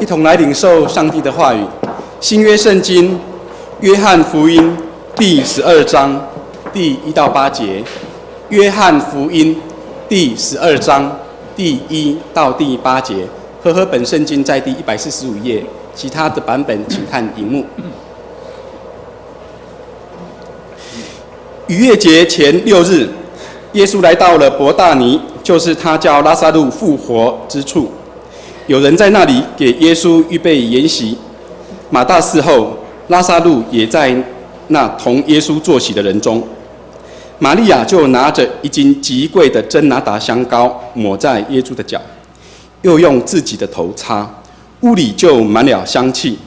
一同来领受上帝的话语。新约圣经约翰福音第12章第1到8节。约翰福音第12章第1到第8节。和合本圣经在第145页，其他的版本请看荧幕。逾越节前6日，耶稣来到了伯大尼，就是他叫拉撒路复活之处。有人在那里给耶稣预备筵席。马大伺候，拉撒路也在那同耶稣坐席的人中。玛利亚就拿着一斤极贵的真拿达香膏，抹在耶稣的脚，又用自己的头擦，屋里就满了香气。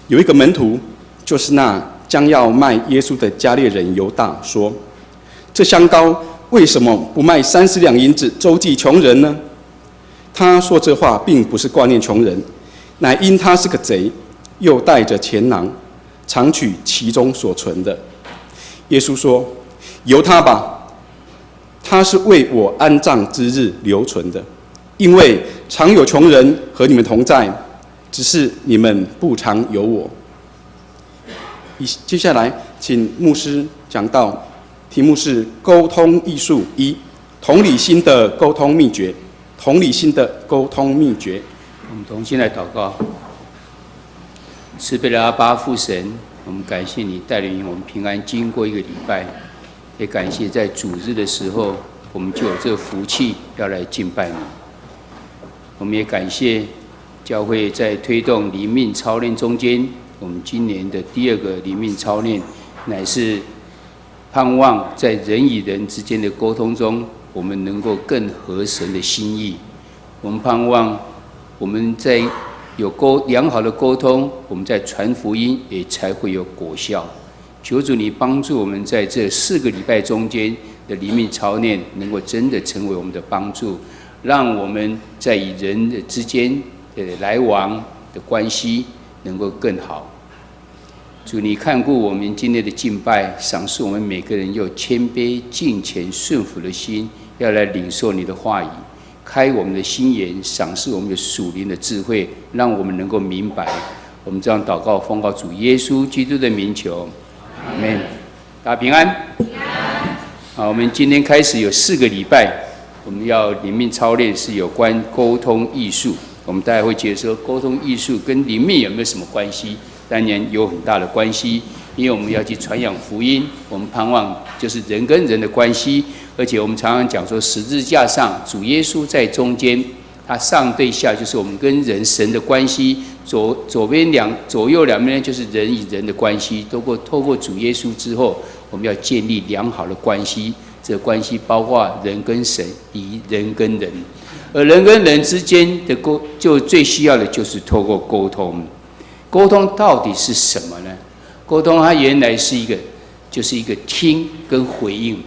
有一个门徒，就是那将要卖耶稣的加略人犹大，说：“这香膏为什么不卖30两银子，周济穷人呢？”他说这话并不是挂念穷人，乃因他是个贼，又带着钱囊，常取其中所存的。耶稣说：“由他吧，他是为我安葬之日留存的。因为常有穷人和你们同在，只是你们不常有我。”接下来，请牧师讲到，题目是沟通艺术1：同理心的沟通秘诀。同理心的沟通秘诀。我们同心来祷告。慈悲的阿爸父神，我们感谢你带领我们平安经过一个礼拜，也感谢在主日的时候，我们就有这个福气要来敬拜你。我们也感谢教会在推动灵命操练中间，我们今年的第2个灵命操练，乃是盼望在人与人之间的沟通中，我们能够更合神的心意。我们盼望我们在有良好的沟通，我们在传福音也才会有果效。求主你帮助我们在这4个礼拜中间的灵命操练，能够真的成为我们的帮助，让我们在与人之间的来往的关系能够更好。主你看顾我们今天的敬拜，赏赐我们每个人有谦卑敬虔顺服的心，要来领受你的话语，开我们的心眼，赏赐我们的属灵的智慧，让我们能够明白。我们这样祷告奉告主耶稣基督的名求，阿们。大家平安。好，我们今天开始有4个礼拜，我们要灵命操练是有关沟通艺术。我们大家会觉得说，沟通艺术跟灵命有没有什么关系？当然有很大的关系，因为我们要去传扬福音，我们盼望就是人跟人的关系。而且我们常常讲说，十字架上主耶稣在中间，他上对下就是我们跟人神的关系，左右两边就是人与人的关系。透过主耶稣之后，我们要建立良好的关系。这个关系包括人跟神，以人跟人，而人跟人之间的就最需要的就是透过沟通。沟通到底是什么呢？沟通它原来是就是一个听跟回应。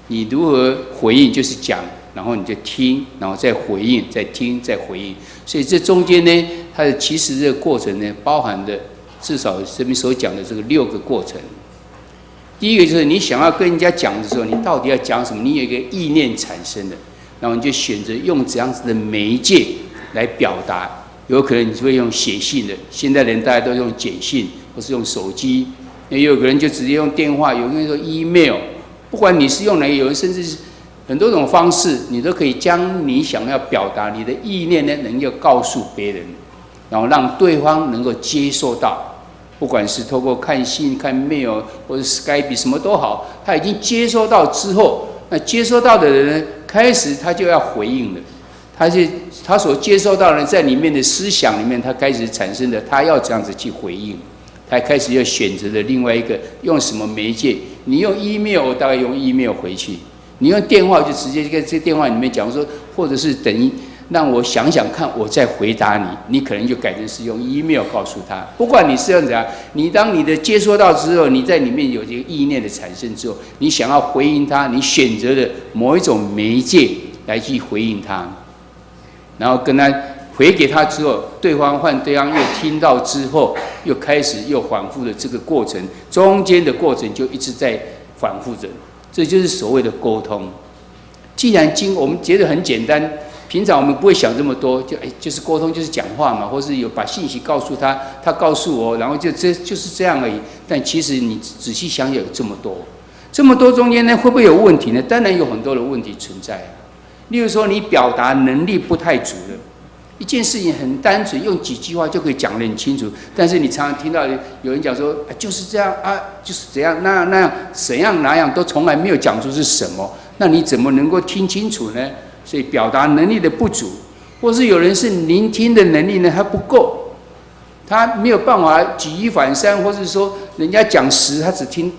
你如何回应，就是讲，然后你就听，然后再回应，再听，再回应。所以这中间呢，它其实这个过程呢，包含的至少这边所讲的这个6个过程。第一个就是你想要跟人家讲的时候，你到底要讲什么？你有一个意念产生的，然后你就选择用怎样子的媒介来表达。有可能你会用写信的，现在人大家都用简讯，或是用手机。也有个人就直接用电话，有人说 email。不管你是用哪个，有人甚至是很多种方式，你都可以将你想要表达你的意念呢，能够告诉别人，然后让对方能够接受到。不管是透过看信、看 mail 或者 Skype 什么都好，他已经接收到之后，那接收到的人呢，开始他就要回应了。他所接收到的在里面的思想里面，他开始产生的，他要这样子去回应。他开始要选择的另外一个用什么媒介？你用 email， 我大概用 email 回去；你用电话就直接在这电话里面讲说，或者是等于让我想想看，我再回答你。你可能就改成是用 email 告诉他。不管你是用怎样，你当你的接收到之后，你在里面有这个意念的产生之后，你想要回应他，你选择了某一种媒介来去回应他。然后跟他回给他之后，对方又听到之后，又开始又反复的这个过程，中间的过程就一直在反复着，这就是所谓的沟通。既然我们觉得很简单，平常我们不会想这么多，就是沟通就是讲话嘛，或是有把信息告诉他，他告诉我，然后就是这样而已。但其实你仔细想想，有这么多中间呢，会不会有问题呢？当然有很多的问题存在。例如说，你表达能力不太足的，一件事情很单纯，用几句话就可以讲得很清楚。但是你常常听到有人讲说，就是这样啊，就是怎样那样怎样哪样，都从来没有讲出是什么。那你怎么能够听清楚呢？所以表达能力的不足，或是有人是聆听的能力呢还不够，他没有办法举一反三，或是说人家讲10，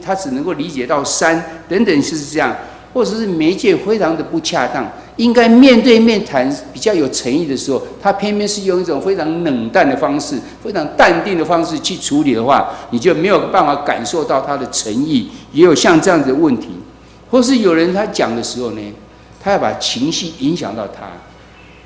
他只能够理解到3等等，是这样，或者是媒介非常的不恰当，应该面对面谈比较有诚意的时候，他偏偏是用一种非常冷淡的方式、非常淡定的方式去处理的话，你就没有办法感受到他的诚意。也有像这样子的问题，或是有人他讲的时候呢，他要把情绪影响到他，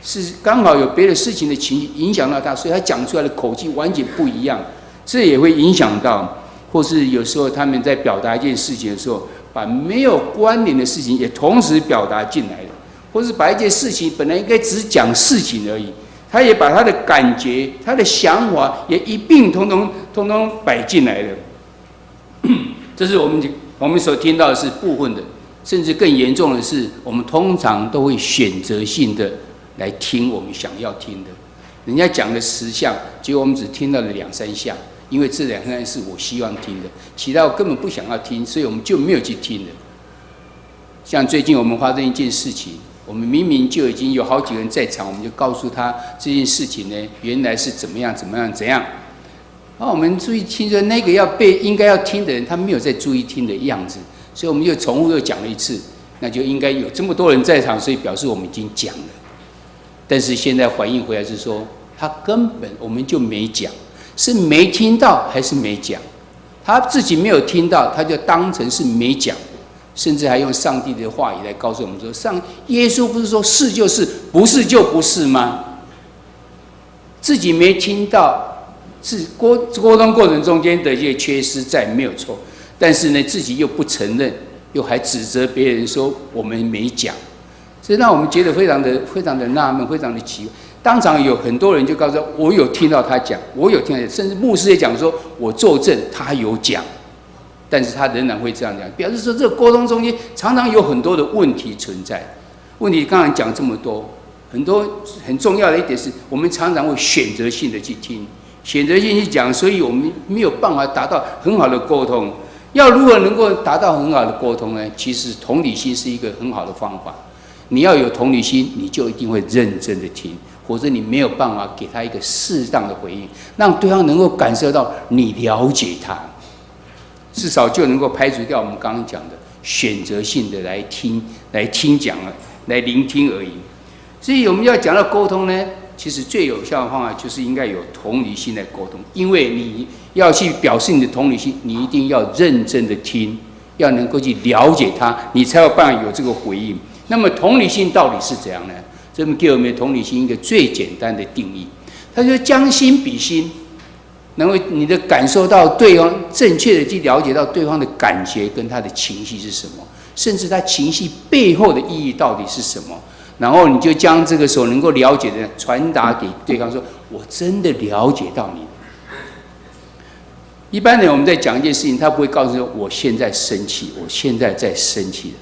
是刚好有别的事情的情绪影响到他，所以他讲出来的口气完全不一样，这也会影响到。或是有时候他们在表达一件事情的时候，把没有关联的事情也同时表达进来了，或是把一件事情本来应该只讲事情而已，他也把他的感觉、他的想法也一并通通摆进来了。这是我们所听到的是部分的。甚至更严重的是，我们通常都会选择性的来听我们想要听的，人家讲了10项，结果我们只听到了2、3项，因为这2、3项是我希望听的，其他我根本不想要听，所以我们就没有去听了。像最近我们发生一件事情，我们明明就已经有好几个人在场，我们就告诉他这件事情呢，原来是怎么样，然后我们注意听着那个应该要听的人，他没有在注意听的样子。所以我们又重复又讲了一次，那就应该有这么多人在场，所以表示我们已经讲了。但是现在反应回来是说，他根本我们就没讲，是没听到还是没讲？他自己没有听到，他就当成是没讲，甚至还用上帝的话语来告诉我们说，耶稣不是说是就是，不是就不是吗？自己没听到，是沟通过程中间的一些缺失在，没有错。但是呢，自己又不承认，又还指责别人说我们没讲，这让我们觉得非常的纳闷，非常的奇怪。当场有很多人就告诉我有听到他讲，我有听到，甚至牧师也讲说，我作证他有讲，但是他仍然会这样讲，表示说这个沟通中间常常有很多的问题存在。问题刚才讲这么多，很多很重要的一点是我们常常会选择性的去听，选择性去讲，所以我们没有办法达到很好的沟通。要如何能够达到很好的沟通呢？其实同理心是一个很好的方法。你要有同理心，你就一定会认真的听，否则你没有办法给他一个适当的回应，让对方能够感受到你了解他，至少就能够排除掉我们刚刚讲的选择性的来听讲了，来聆听而已。所以我们要讲到沟通呢，其实最有效的方法就是应该有同理心来沟通，因为你要去表示你的同理心，你一定要认真的听，要能够去了解他，你才有办法有这个回应。那么同理心到底是怎样呢？这边给我们同理心一个最简单的定义，他说将心比心，能够你的感受到对方，正确的去了解到对方的感觉跟他的情绪是什么，甚至他情绪背后的意义到底是什么。然后你就将这个时候能够了解的传达给对方，说我真的了解到你。一般人我们在讲一件事情，他不会告诉说我现在生气，我现在在生气了，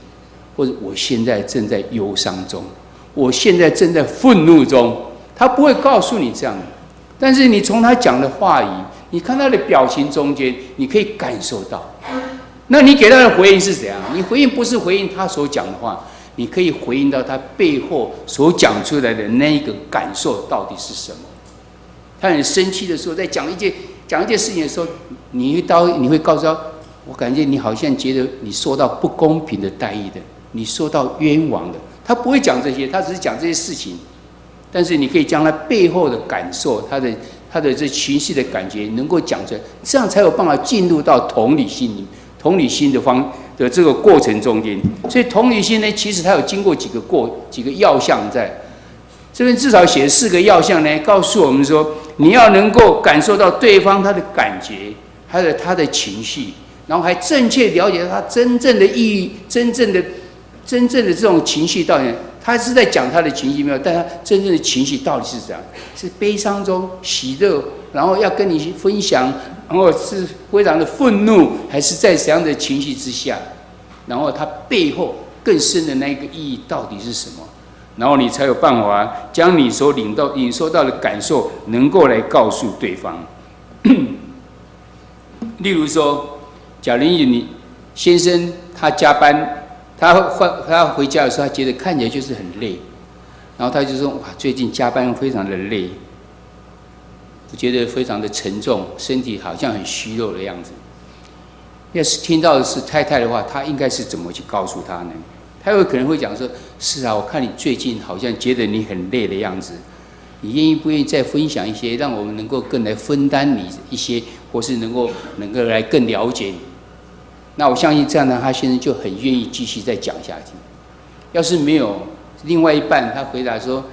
或者我现在正在忧伤中，我现在正在愤怒中，他不会告诉你这样的。但是你从他讲的话语，你看他的表情中间，你可以感受到。那你给他的回应是怎样？你回应不是回应他所讲的话，你可以回应到他背后所讲出来的那一个感受到底是什么。他很生气的时候，在讲一件事情的时候，你会告诉他，我感觉你好像觉得你受到不公平的待遇的，你受到冤枉的。他不会讲这些，他只是讲这些事情。但是你可以将他背后的感受，他的这情绪的感觉能够讲出来，这样才有办法进入到同理心的这个过程中间。所以同理心呢，其实它有经过几个要项在这边，至少写了4个要项呢，告诉我们说，你要能够感受到对方他的感觉，他的情绪，然后还正确了解他真正的意义，真正的这种情绪到底他是在讲他的情绪没有，但他真正的情绪到底是怎样？是悲伤中喜乐，然后要跟你分享，然后是非常的愤怒，还是在怎样的情绪之下？然后他背后更深的那一个意义到底是什么？然后你才有办法将你所领受到的感受，能够来告诉对方。例如说，假如你先生他加班，他回家的时候，他觉得看起来就是很累，然后他就说：“哇，最近加班非常的累，我觉得非常的沉重，身体好像很虚弱的样子。”要是听到的是太太的话，他应该是怎么去告诉他呢？他有可能会讲说：“是啊，我看你最近好像觉得你很累的样子，你愿意不愿意再分享一些，让我们能够更来分担你一些，或是能够来更了解你？”那我相信这样呢，他先生就很愿意继续再讲下去。要是没有另外一半，他回答说：“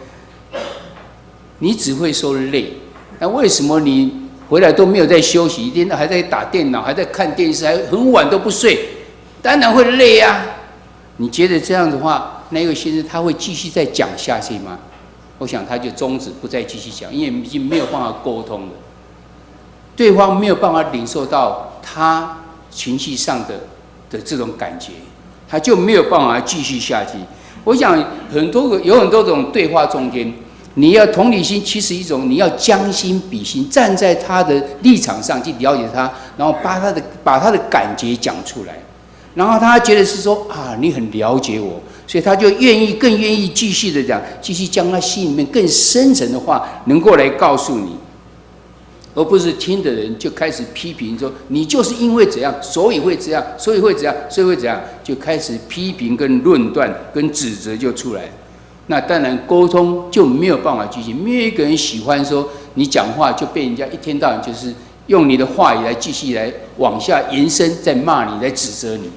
你只会说累，那为什么你回来都没有在休息，一天到还在打电脑，还在看电视，还很晚都不睡？当然会累啊！你觉得这样的话，那位先生他会继续再讲下去吗？”我想他就终止，不再继续讲，因为已经没有办法沟通了，对方没有办法领受到他情绪上的这种感觉，他就没有办法继续下去。我想有很多种对话中间，你要同理心，其实一种你要将心比心，站在他的立场上去了解他，然后把他的感觉讲出来，然后他觉得是说啊，你很了解我，所以他就更愿意继续的讲，继续将他心里面更深层的话能够来告诉你。而不是听的人就开始批评说你就是因为怎样，所以会这样，所以会怎样，所以会怎样，就开始批评跟论断跟指责就出来。那当然沟通就没有办法继续，没有一个人喜欢说你讲话就被人家一天到晚就是用你的话语来继续来往下延伸，再骂你，来指责你。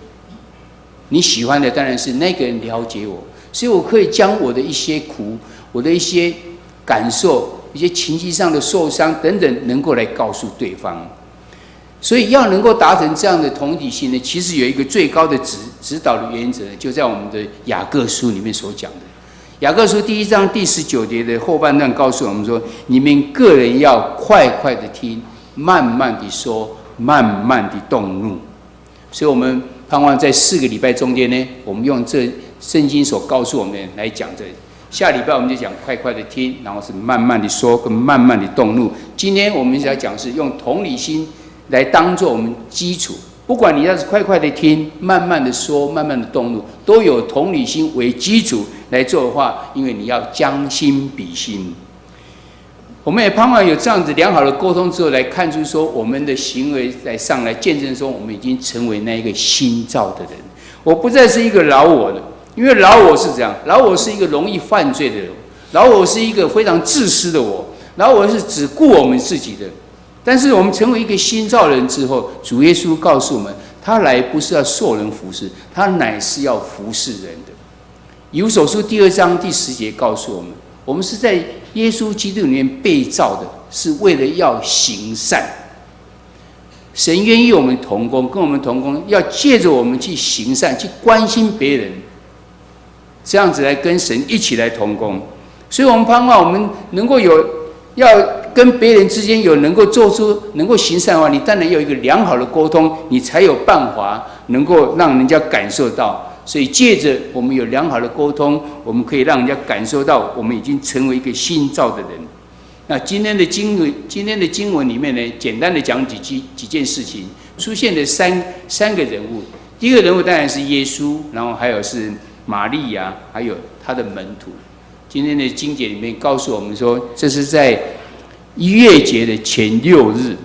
你喜欢的当然是那个人了解我，所以我可以将我的一些苦，我的一些感受，一些情绪上的受伤等等，能够来告诉对方。所以要能够达成这样的同体性呢，其实有一个最高的指导的原则，就在我们的雅各书里面所讲的。雅各书1章第19节的后半段告诉我们说：你们个人要快快的听，慢慢的说，慢慢的动怒。所以我们盼望在4个礼拜中间呢，我们用这圣经所告诉我们的来讲这。下礼拜我们就讲快快的听，然后是慢慢的说，跟慢慢的动怒。今天我们要讲是用同理心来当作我们基础，不管你要是快快的听，慢慢的说，慢慢的动怒，都有同理心为基础来做的话，因为你要将心比心。我们也盼望有这样子良好的沟通之后，来看出说我们的行为来见证说，我们已经成为那一个新造的人。我不再是一个老我了。因为老我是这样，老我是一个容易犯罪的人，老我是一个非常自私的我，老我是只顾我们自己的。但是我们成为一个新造人之后，主耶稣告诉我们，他来不是要受人服侍，他乃是要服侍人的。以弗所书2章第10节告诉我们，我们是在耶稣基督里面被造的，是为了要行善。神愿意我们同工，跟我们同工，要借着我们去行善，去关心别人，这样子来跟神一起来同工。所以我们盼望我们能够要跟别人之间有能够做出能够行善的话，你当然有一个良好的沟通，你才有办法能够让人家感受到。所以借着我们有良好的沟通，我们可以让人家感受到我们已经成为一个新造的人。那今天的经文里面呢，简单的讲几件事情，出现了三个人物。第一个人物当然是耶稣，然后还有是玛利亚，还有他的门徒。今天的经节里面告诉我们说，这是在逾越节的前6日。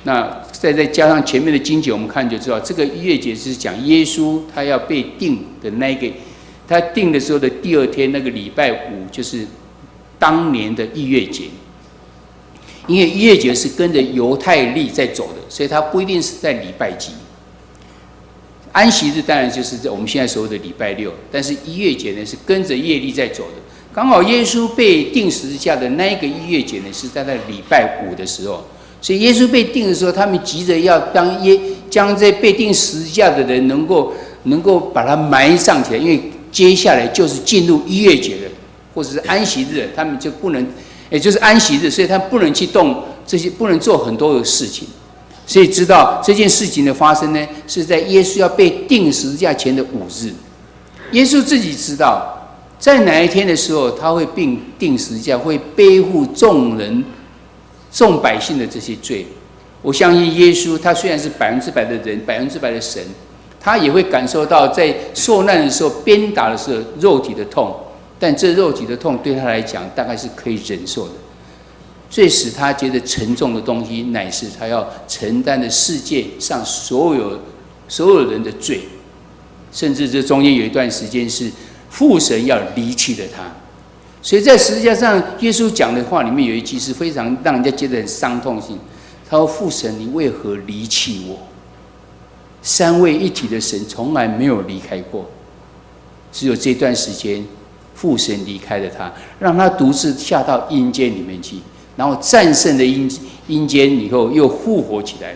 那再加上前面的经节，我们看就知道，这个逾越节是讲耶稣他要被定的那个，他定的时候的第2天，那个礼拜5，就是当年的逾越节。因为逾越节是跟着犹太历在走的，所以它不一定是在礼拜几。安息日当然就是在我们现在所谓的礼拜6，但是逾越节呢是跟着月历在走的。刚好耶稣被钉十字架的那一个逾越节呢是在那礼拜5的时候，所以耶稣被钉的时候，他们急着要将这被钉十字架的人能够把他埋葬起来，因为接下来就是进入逾越节了，或者是安息日了，他们就不能，也就是安息日，所以他不能去动这些，不能做很多的事情。所以知道这件事情的发生呢，是在耶稣要被钉十字架前的5日。耶稣自己知道，在哪一天的时候，他会并钉十字架，会背负众百姓的这些罪。我相信耶稣，他虽然是100%的人，100%的神，他也会感受到在受难的时候、鞭打的时候肉体的痛，但这肉体的痛对他来讲，大概是可以忍受的。最使他觉得沉重的东西，乃是他要承担的世界上所有人的罪，甚至这中间有一段时间是父神要离弃了他。所以在十字架上，耶稣讲的话里面有一句是非常让人家觉得很伤痛性。他说：“父神，你为何离弃我？三位一体的神从来没有离开过，只有这段时间，父神离开了他，让他独自下到阴间里面去。”然后战胜了阴间以后，又复活起来。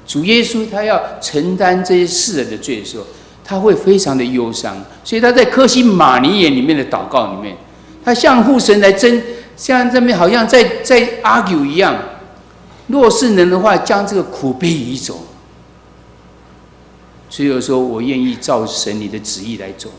主耶稣他要承担这些世人的罪的时候，他会非常的忧伤。所以他在科西玛尼园里面的祷告里面，他向父神来像这边好像在 argue 一样。若是能的话，将这个苦悲移走。所以有时候我愿意照神你的旨意来走。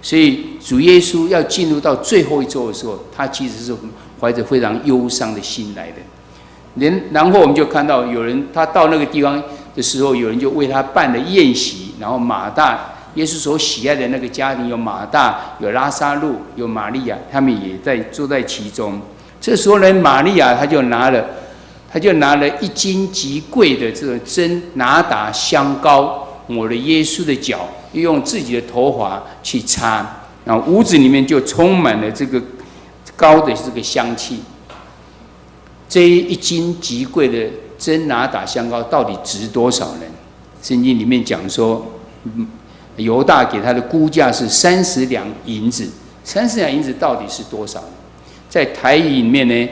所以主耶稣要进入到最后一周的时候，他其实是怀着非常忧伤的心来的。然后我们就看到有人，他到那个地方的时候，有人就为他办了宴席，然后马大，耶稣所喜爱的那个家庭有马大、有拉撒路、有玛利亚，他们也坐在其中。这时候呢，玛利亚他就拿了1斤极贵的这个真拿达香膏，抹了耶稣的脚，又用自己的头发去擦，然后屋子里面就充满了这个膏的这个香气。这1斤极贵的真拿达香膏到底值多少呢？圣经里面讲说，犹大给他的估价是30两银子。30两银子到底是多少呢？在台语里面呢，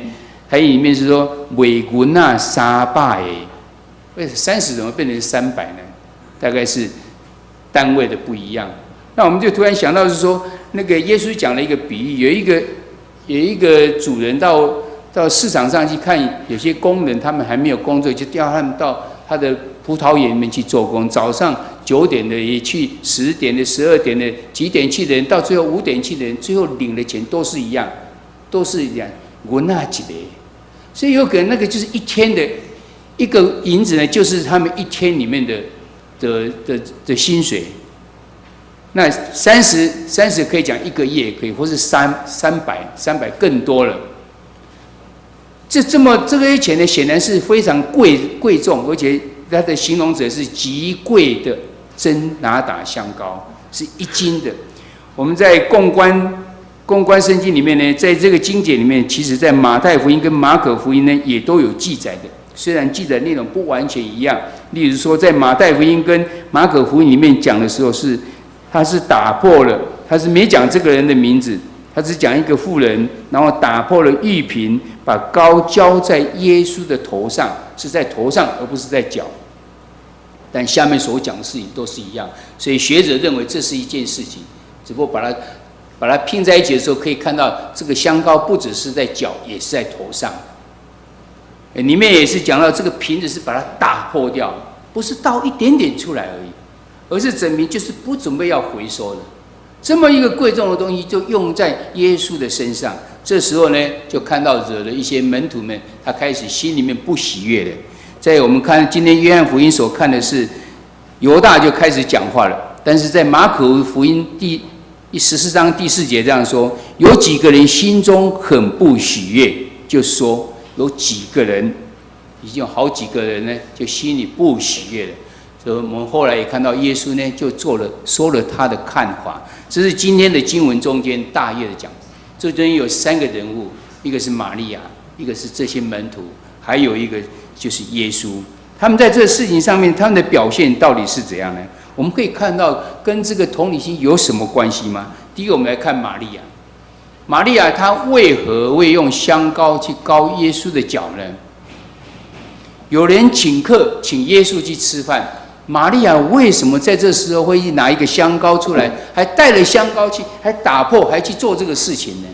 台语里面是说尾文啊300，为30怎么变成300呢？大概是单位的不一样。那我们就突然想到是说，那个耶稣讲了一个比喻，有一个主人到市场上去看，有些工人他们还没有工作，就调他们到他的葡萄园里面去做工。早上9点的也去，10点的、12点的，几点去的人，到最后5点去的人，最后领的钱都是一样，文啊几的。所以有可能那个就是一天的一个银子呢，就是他们一天里面的薪水。那30可以讲1个月也可以，或是300更多了。这个钱呢，显然是非常贵重，而且它的形容者是极贵的真拿达香膏，是1斤的。我们在共观圣经里面呢，在这个经节里面，其实在马太福音跟马可福音呢，也都有记载的。虽然记载内容不完全一样，例如说在马太福音跟马可福音里面讲的时候，他是打破了，他是没讲这个人的名字，他只讲一个妇人，然后打破了玉瓶，把膏浇在耶稣的头上，是在头上而不是在脚。但下面所讲的事情都是一样，所以学者认为这是一件事情，只不过把它拼在一起的时候，可以看到这个香膏不只是在脚，也是在头上。里面也是讲到这个瓶子是把它打破掉，不是倒一点点出来而已，而是证明就是不准备要回收的。这么一个贵重的东西就用在耶稣的身上，这时候呢，就看到惹了一些门徒们，他开始心里面不喜悦了。在我们看今天约翰福音所看的是犹大就开始讲话了，但是在马可福音第14章第4节这样说，有几个人心中很不喜悦，就说有几个人，已经有好几个人呢，就心里不喜悦了。所以我们后来也看到耶稣呢，就说了他的看法。这是今天的经文中间大约的讲。这中间有3个人物，一个是玛利亚，一个是这些门徒，还有一个就是耶稣。他们在这个事情上面，他们的表现到底是怎样呢？我们可以看到跟这个同理心有什么关系吗？第一个，我们来看玛利亚。玛利亚她为何会用香膏去膏耶稣的脚呢？有人请耶稣去吃饭，玛利亚为什么在这时候会拿一个香膏出来，还带了香膏去，还打破，还去做这个事情呢？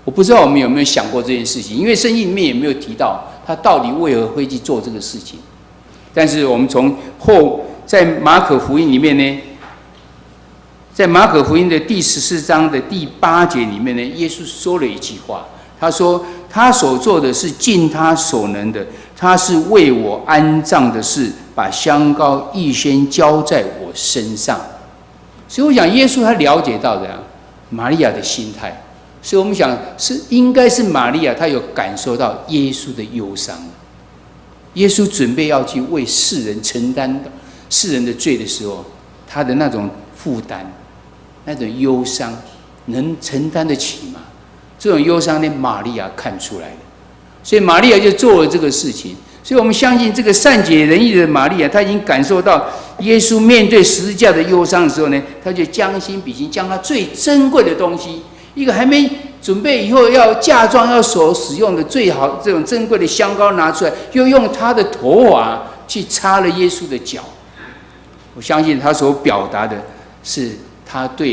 我不知道我们有没有想过这件事情，因为圣经里面也没有提到他到底为何会去做这个事情。但是我们从在马可福音里面呢，在马可福音的第14章的第8节里面呢，耶稣说了一句话，他说：“他所做的是尽他所能的，他是为我安葬的事，把香膏预先浇在我身上。”所以我想，耶稣他了解到的玛利亚的心态。所以我们想应该是玛利亚，她有感受到耶稣的忧伤。耶稣准备要去为世人承担世人的罪的时候，他的那种负担、那种忧伤，能承担得起吗？这种忧伤呢，玛利亚看出来了，所以玛利亚就做了这个事情。所以我们相信这个善解人意的玛利亚，她已经感受到耶稣面对十字架的忧伤的时候呢，她就将心比心，将她最珍贵的东西。一个还没准备以后要嫁妆要所使用的最好这种珍贵的香膏拿出来，又用他的头发去擦了耶稣的脚。我相信他所表达的是他对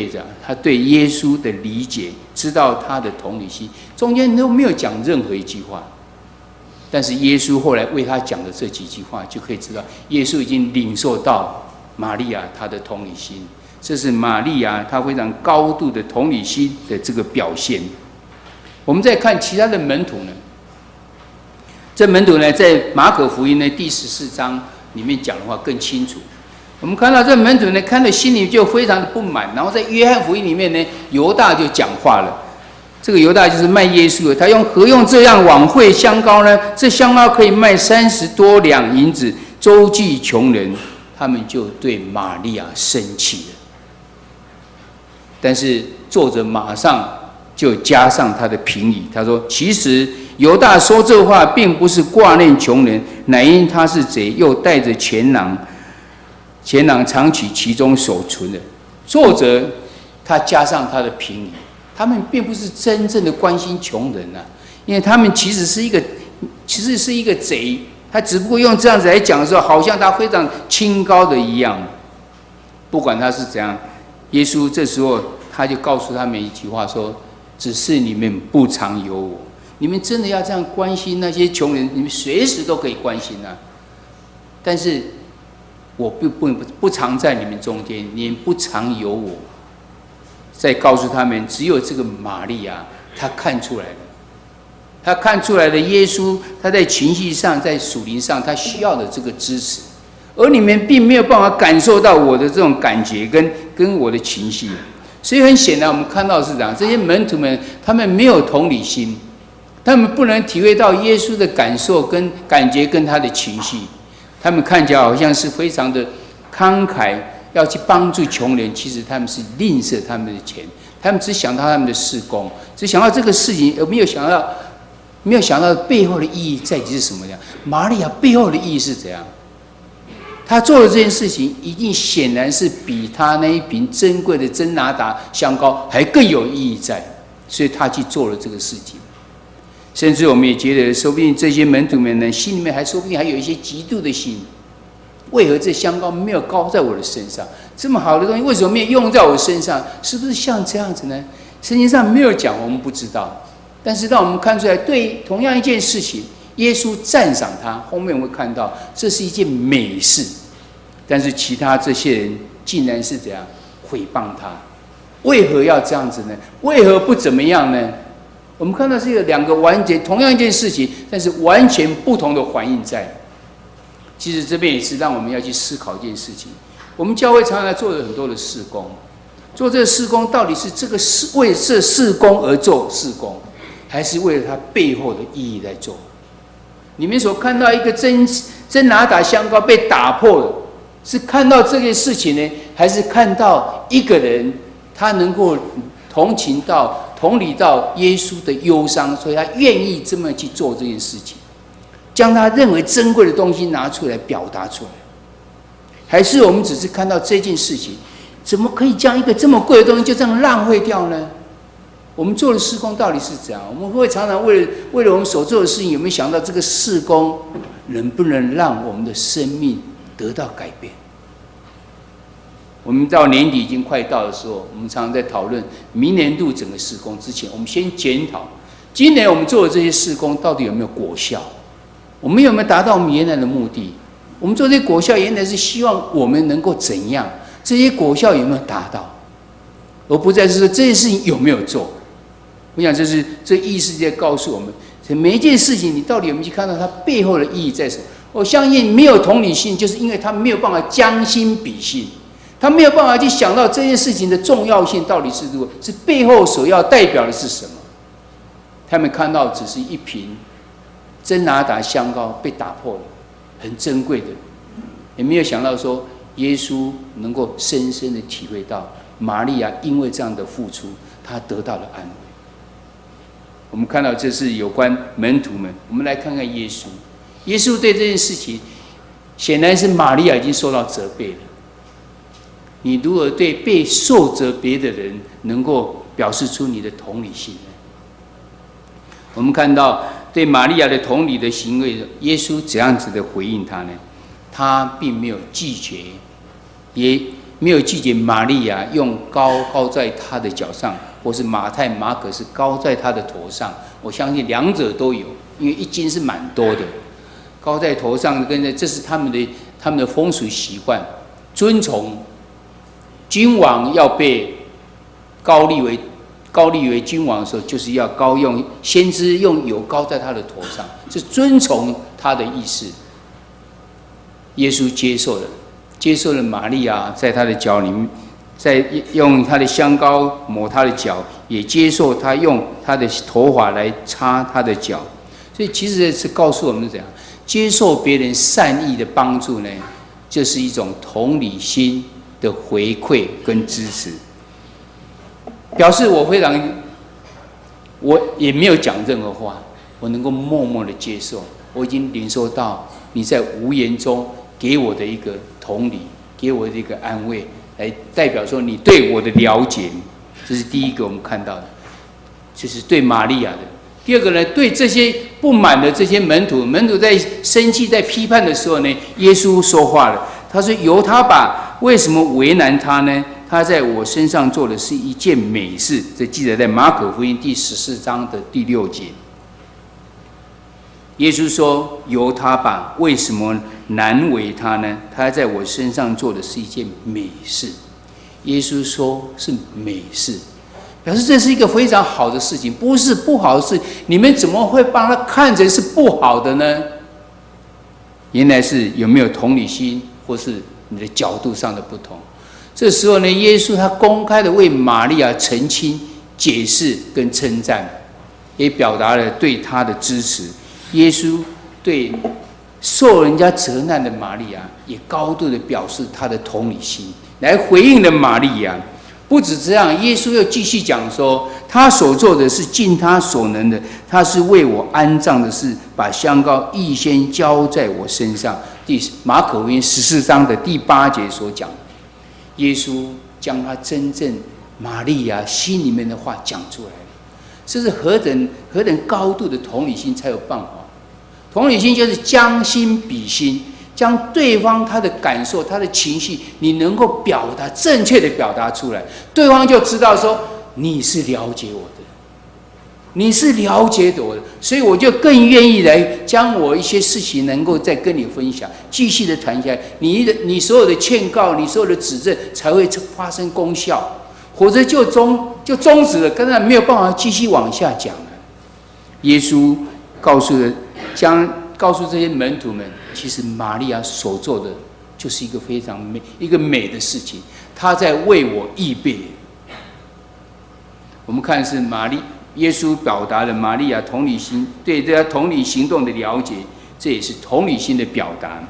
耶稣的理解，知道他的同理心，中间都没有讲任何一句话。但是耶稣后来为他讲的这几句话，就可以知道耶稣已经领受到玛利亚他的同理心。这是玛利亚她非常高度的同理心的这个表现。我们再看其他的门徒呢，这门徒呢，在马可福音的第14章里面讲的话更清楚。我们看到这门徒呢，看了心里就非常的不满。然后在约翰福音里面呢，犹大就讲话了。这个犹大就是卖耶稣的，他何用这样枉费香膏呢？这香膏可以卖30多两银子，周济穷人。他们就对玛利亚生气了。但是作者马上就加上他的评语，他说：“其实犹大说这话，并不是挂念穷人，乃因他是贼，又带着钱囊藏取其中所存的。”作者他加上他的评语，他们并不是真正的关心穷人啊，因为他们其实是一个贼，他只不过用这样子来讲的时候，好像他非常清高的一样。不管他是怎样，耶稣这时候他就告诉他们一句话说：“只是你们不常有我。你们真的要这样关心那些穷人，你们随时都可以关心啊。但是我不常在你们中间，你们不常有我。”再告诉他们，只有这个玛利亚，她看出来了，她看出来了耶稣，他在情绪上，在属灵上，他需要的这个支持。而你们并没有办法感受到我的这种感觉跟我的情绪，所以很显然我们看到是这样，这些门徒们他们没有同理心，他们不能体会到耶稣的感受跟感觉跟他的情绪，他们看起来好像是非常的慷慨，要去帮助穷人，其实他们是吝啬他们的钱，他们只想到他们的事工，只想到这个事情，而没有想到背后的意义在底是什么样。玛利亚背后的意义是怎样？他做的这件事情，一定显然是比他那一瓶珍贵的真拿达香膏还更有意义在，所以他去做了这个事情。甚至我们也觉得，说不定这些门徒们呢，心里面说不定还有一些嫉妒的心。为何这香膏没有膏在我的身上？这么好的东西，为什么没有用在我身上？是不是像这样子呢？圣经上没有讲，我们不知道。但是让我们看出来，对同样一件事情，耶稣赞赏他，后面我们会看到这是一件美事，但是其他这些人竟然是怎样毁谤他？为何要这样子呢？为何不怎么样呢？我们看到是有两个完全同样一件事情，但是完全不同的反应在。其实这边也是让我们要去思考一件事情：我们教会常常做了很多的事工，做这个事工到底是为这事工而做事工，还是为了它背后的意义来做？你们所看到一个真拿达香膏被打破了，是看到这件事情呢，还是看到一个人他能够同理到耶稣的忧伤，所以他愿意这么去做这件事情，将他认为珍贵的东西拿出来表达出来？还是我们只是看到这件事情，怎么可以将一个这么贵的东西就这样浪费掉呢？我们做的事工到底是怎样？我们会常常为了我们所做的事情，有没有想到这个事工能不能让我们的生命得到改变。我们到年底已经快到的时候，我们常常在讨论明年度整个事工之前，我们先检讨今年我们做的这些事工到底有没有果效，我们有没有达到我们原来的目的？我们做这些果效原来是希望我们能够怎样？这些果效有没有达到？而不再是说这件事情有没有做。我想这意识在告诉我们，每一件事情你到底有没有去看到它背后的意义在什么？我相信没有同理心，就是因为他没有办法将心比心，他没有办法去想到这件事情的重要性到底是如何，是背后所要代表的是什么。他们看到只是一瓶真拿达香膏被打破了，很珍贵的，也没有想到说耶稣能够深深的体会到玛利亚因为这样的付出，她得到了安慰。我们看到这是有关门徒们，我们来看看耶稣。耶稣对这件事情，显然是玛利亚已经受到责备了。你如何对被受责备的人能够表示出你的同理心呢？我们看到对玛利亚的同理的行为，耶稣怎样子的回应他呢？他并没有拒绝，也没有拒绝玛利亚用高在他的脚上，或是马太、马可是高在他的头上。我相信两者都有，因为一斤是蛮多的，高在头上跟这是他们的风俗习惯，尊崇君王要被高立为君王的时候，就是要用先知用油膏在他的头上，是尊崇他的意思。耶稣接受了玛利亚在他的脚里面，在用他的香膏抹他的脚，也接受他用他的头发来擦他的脚。所以其实是告诉我们怎样接受别人善意的帮助呢？就是一种同理心的回馈跟支持。表示我也没有讲任何话，我能够默默的接受，我已经领受到你在无言中给我的一个同理，给我的一个安慰，来代表说你对我的了解。这是第一个我们看到的，就是对玛利亚的。第二个呢，对这些不满的这些门徒在生气在批判的时候呢，耶稣说话了，他说由他吧，为什么为难他呢？他在我身上做的是一件美事，这记载在马可福音第14章的第6节。耶稣说：“由他吧，为什么难为他呢？他在我身上做的是一件美事。”耶稣说是美事，表示这是一个非常好的事情，不是不好的事。你们怎么会把它看成是不好的呢？原来是有没有同理心，或是你的角度上的不同。这时候呢，耶稣他公开的为玛利亚澄清、解释跟称赞，也表达了对他的支持。耶稣对受人家责难的玛利亚，也高度的表示他的同理心，来回应了玛利亚。不止这样，耶稣又继续讲说，他所做的是尽他所能的，他是为我安葬的事，把香膏预先浇在我身上。马可福音14章的第8节所讲。耶稣将他真正玛利亚心里面的话讲出来了，这是何等高度的同理心才有办法。同理心就是将心比心，将对方他的感受、他的情绪，你能够正确的表达出来，对方就知道说你是了解我的，你是了解我的，所以我就更愿意来将我一些事情能够再跟你分享，继续的谈下来。你所有的劝告，你所有的指正才会发生功效，否则就终止了，根本没有办法继续往下讲了。耶稣告诉这些门徒们，其实玛利亚所做的就是一个非常美的事情，她在为我预备。我们看是耶稣表达了玛利亚同理心对这同理行动的了解，这也是同理心的表达。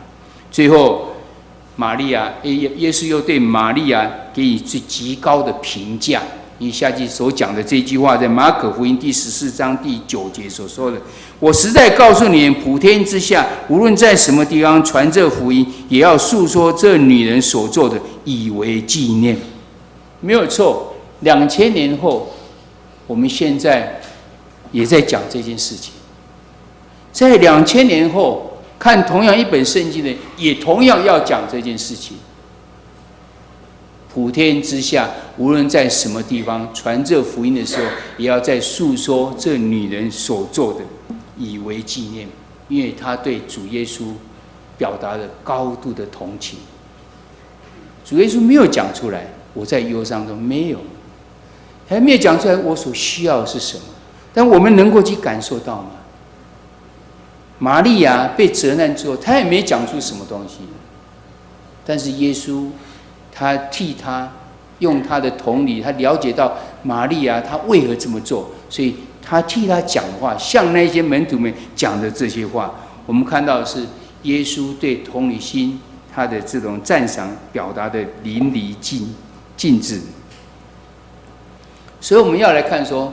最后，耶稣又对玛利亚给予最极高的评价。你下集所讲的这句话，在马可福音第14章第9节所说的：“我实在告诉你们，普天之下，无论在什么地方传这福音，也要述说这女人所做的，以为纪念。”没有错，2000年后，我们现在也在讲这件事情。在2000年后，看同样一本圣经的，也同样要讲这件事情。普天之下，无论在什么地方传这福音的时候，也要在诉说这女人所做的，以为纪念，因为她对主耶稣表达了高度的同情。主耶稣没有讲出来，我在忧伤中没有，还没有讲出来我所需要的是什么，但我们能够去感受到吗？玛利亚被责难之后，她也没讲出什么东西，但是耶稣他替他用他的同理，他了解到玛利亚他为何这么做，所以他替他讲话，像那些门徒们讲的这些话，我们看到的是耶稣对同理心他的这种赞赏表达的淋漓尽致。所以我们要来看说，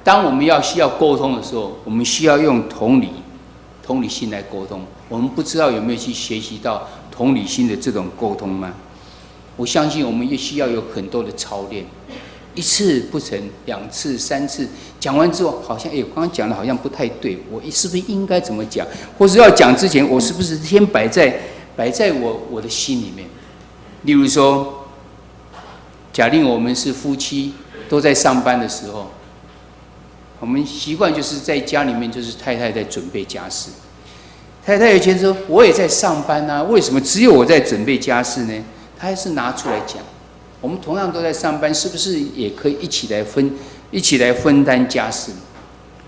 当我们需要沟通的时候，我们需要用同理心来沟通。我们不知道有没有去学习到同理心的这种沟通吗？我相信我们也需要有很多的操练，一次不成，2次、3次，讲完之后好像我刚刚讲的好像不太对，我是不是应该怎么讲？或是要讲之前，我是不是先摆在我的心里面？例如说，假定我们是夫妻，都在上班的时候，我们习惯就是在家里面就是太太在准备家事，太太有些说我也在上班啊，为什么只有我在准备家事呢？他还是拿出来讲，我们同样都在上班，是不是也可以一起来分担家事？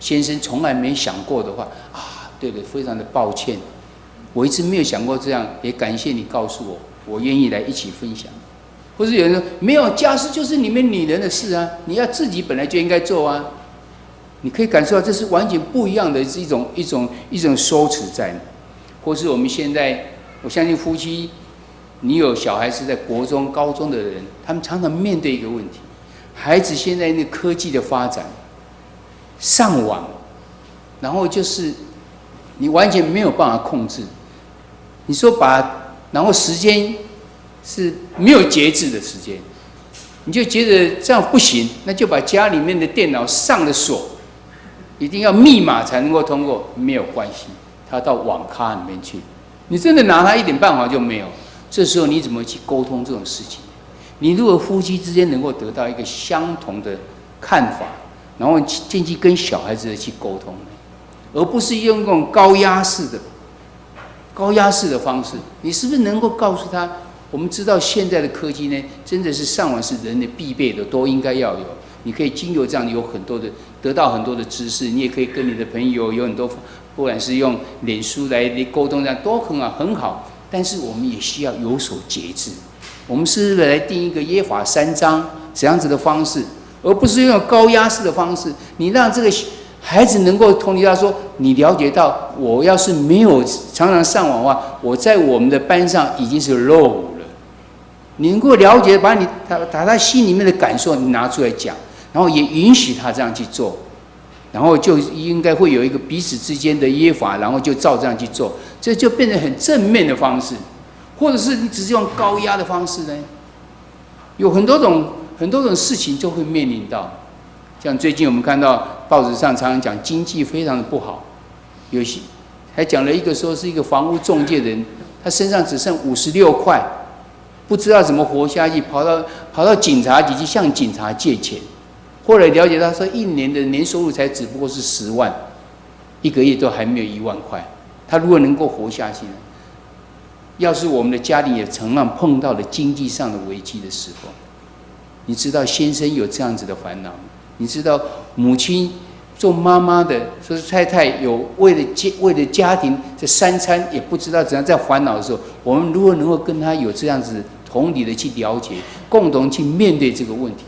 先生从来没想过的话啊，对了，非常的抱歉，我一直没有想过这样，也感谢你告诉我，我愿意来一起分享。或是有人说，没有，家事就是你们女人的事啊，你要自己本来就应该做啊。你可以感受到这是完全不一样的一种说辞在。或是我们现在，我相信夫妻。你有小孩是在国中、高中的人，他们常常面对一个问题：孩子现在那科技的发展，上网，然后就是你完全没有办法控制。你说然后时间是没有节制的时间，你就觉得这样不行，那就把家里面的电脑上了锁，一定要密码才能够通过，没有关系，他到网咖里面去，你真的拿他一点办法就没有。这时候你怎么去沟通这种事情？你如果夫妻之间能够得到一个相同的看法，然后进去跟小孩子去沟通，而不是用那种高压式的方式，你是不是能够告诉他？我们知道现在的科技呢，真的是上网是人的必备的，都应该要有。你可以经由这样有很多的得到很多的知识，你也可以跟你的朋友有很多，不管是用脸书来沟通，这样都很好。但是我们也需要有所节制，我们是来定一个耶法3章这样子的方式，而不是用高压式的方式。你让这个孩子能够同理到说，你了解到，我要是没有常常上网的话，我在我们的班上已经是 low 了。你能够了解，把他心里面的感受你拿出来讲，然后也允许他这样去做。然后就应该会有一个彼此之间的约法，然后就照这样去做，这就变成很正面的方式，或者是你只是用高压的方式呢？有很多种事情就会面临到，像最近我们看到报纸上常常讲经济非常的不好，有些还讲了一个说是一个房屋中介人，他身上只剩56块，不知道怎么活下去，跑到警察局去向警察借钱。后来了解到说，一年的年收入才只不过是10万，一个月都还没有1万块。他如果能够活下去呢？要是我们的家庭也同样碰到了经济上的危机的时候，你知道先生有这样子的烦恼，你知道母亲做妈妈的，说是太太有为了家庭这3餐也不知道怎样在烦恼的时候，我们如果能够跟他有这样子同理的去了解，共同去面对这个问题。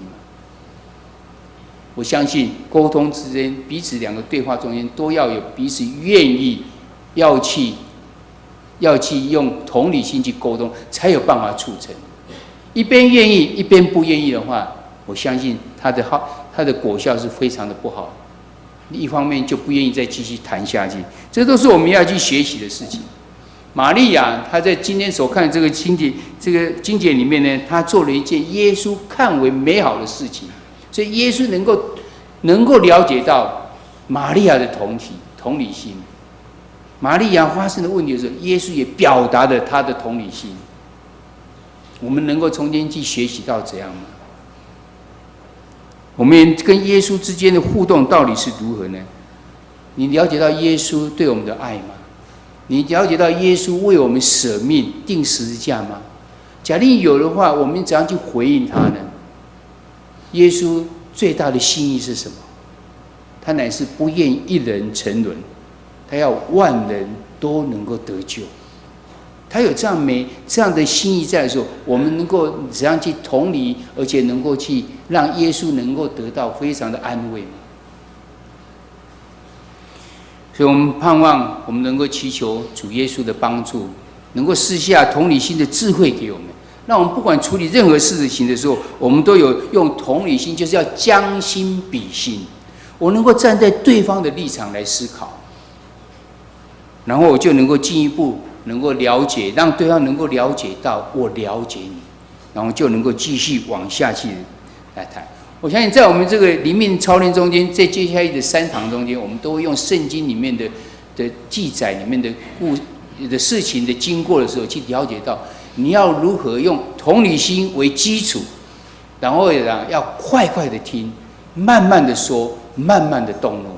我相信沟通之间，彼此2个对话中间都要有彼此愿意要去用同理心去沟通，才有办法促成。一边愿意，一边不愿意的话，我相信它的果效是非常的不好。一方面就不愿意再继续谈下去，这都是我们要去学习的事情。玛利亚她在今天所看的这个经节里面呢，她做了一件耶稣看为美好的事情。所以耶稣能够了解到玛利亚的同理心，玛利亚发生的问题的时候，耶稣也表达了他的同理心。我们能够从今去学习到怎样吗？我们跟耶稣之间的互动到底是如何呢？你了解到耶稣对我们的爱吗？你了解到耶稣为我们舍命定十字架吗？假定有的话，我们怎样去回应他呢？耶稣最大的心意是什么？他乃是不愿一人沉沦，他要万人都能够得救。他有这样的心意在的时候，我们能够怎样去同理，而且能够去让耶稣能够得到非常的安慰。所以我们盼望我们能够祈求主耶稣的帮助，能够赐下同理心的智慧给我们，让我们不管处理任何事情的时候，我们都有用同理心，就是要将心比心，我能够站在对方的立场来思考，然后我就能够进一步能够了解，让对方能够了解到我了解你，然后就能够继续往下去来谈。我相信在我们这个灵命操练中间，在接下来的3堂中间，我们都会用圣经里面的记载里面的事情的经过的时候，去了解到你要如何用同理心为基础，然后要快快的听，慢慢的说，慢慢的动怒。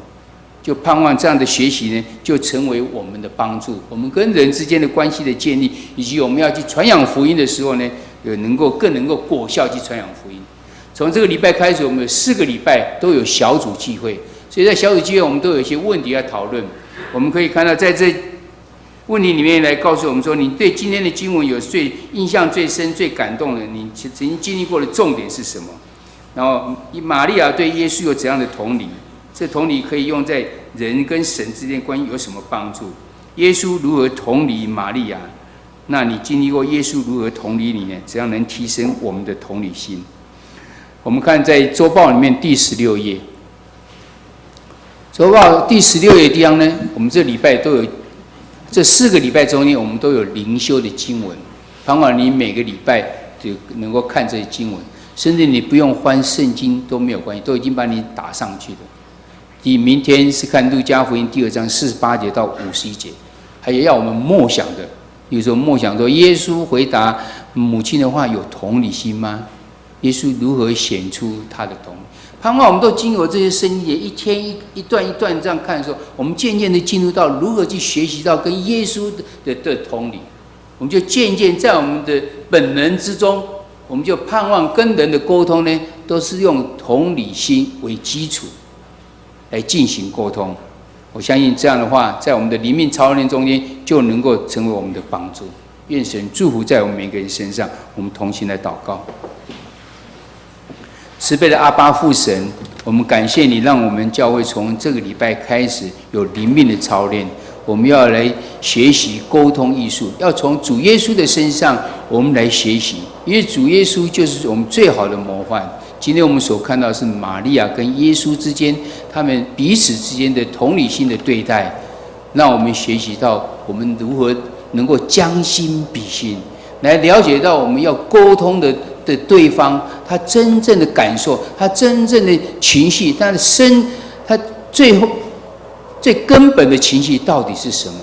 就盼望这样的学习呢，就成为我们的帮助。我们跟人之间的关系的建立，以及我们要去传扬福音的时候呢，更能够果效去传扬福音。从这个礼拜开始，我们有4个礼拜都有小组聚会，所以在小组聚会我们都有一些问题要讨论。我们可以看到，在这问题里面来告诉我们说，你对今天的经文有印象最深、最感动的，你曾经经历过的重点是什么？然后玛利亚对耶稣有怎样的同理？这同理可以用在人跟神之间关系有什么帮助？耶稣如何同理玛利亚？那你经历过耶稣如何同理你呢？怎样能提升我们的同理心？我们看在周报里面第16页，周报第16页地方呢，我们这礼拜都有，这4个礼拜中间我们都有灵修的经文，盼望你每个礼拜就能够看这些经文，甚至你不用翻圣经都没有关系，都已经把你打上去了。明天是看路加福音第2章48节到51节，还有要我们默想的，比如说默想说耶稣回答母亲的话有同理心吗？耶稣如何显出他的同理？盼望我们都经过这些圣经节，一天一段一段这样看的时候，我们渐渐的进入到如何去学习到跟耶稣的同理，我们就渐渐在我们的本能之中，我们就盼望跟人的沟通呢，都是用同理心为基础来进行沟通。我相信这样的话，在我们的灵命操练中间，就能够成为我们的帮助。愿神祝福在我们每个人身上。我们同心来祷告。慈悲的阿爸父神，我们感谢你，让我们教会从这个礼拜开始有灵命的操练。我们要来学习沟通艺术，要从主耶稣的身上我们来学习，因为主耶稣就是我们最好的模范。今天我们所看到的是玛利亚跟耶稣之间，他们彼此之间的同理心的对待，让我们学习到我们如何能够将心比心，来了解到我们要沟通的对方，他真正的感受，他真正的情绪，他最根本的情绪到底是什么？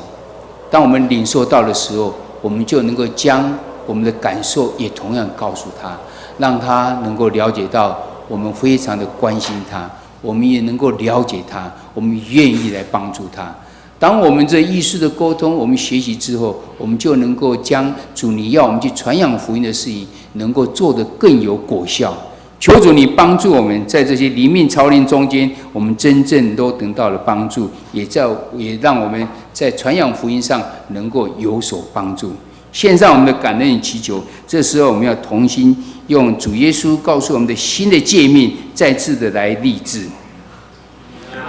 当我们领受到的时候，我们就能够将我们的感受也同样告诉他，让他能够了解到我们非常的关心他，我们也能够了解他，我们愿意来帮助他。当我们这艺术的沟通，我们学习之后，我们就能够将主你要我们去传扬福音的事情，能够做得更有果效。求主你帮助我们，在这些灵命操练中间，我们真正都得到了帮助，也让我们在传扬福音上能够有所帮助。献上我们的感恩与祈求，这时候我们要同心用主耶稣告诉我们的新的诫命，再次的来立志。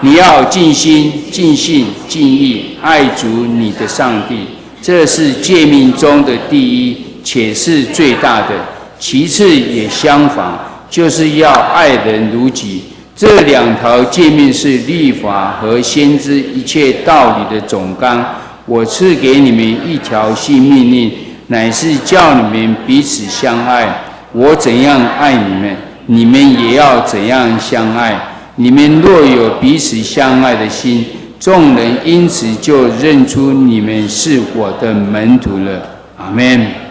你要尽心、尽性、尽意爱主你的上帝，这是诫命中的第一，且是最大的。其次也相仿，就是要爱人如己。这2条诫命是律法和先知一切道理的总纲。我赐给你们一条新命令，乃是叫你们彼此相爱。我怎样爱你们，你们也要怎样相爱。你们若有彼此相爱的心，众人因此就认出你们是我的门徒了。阿们。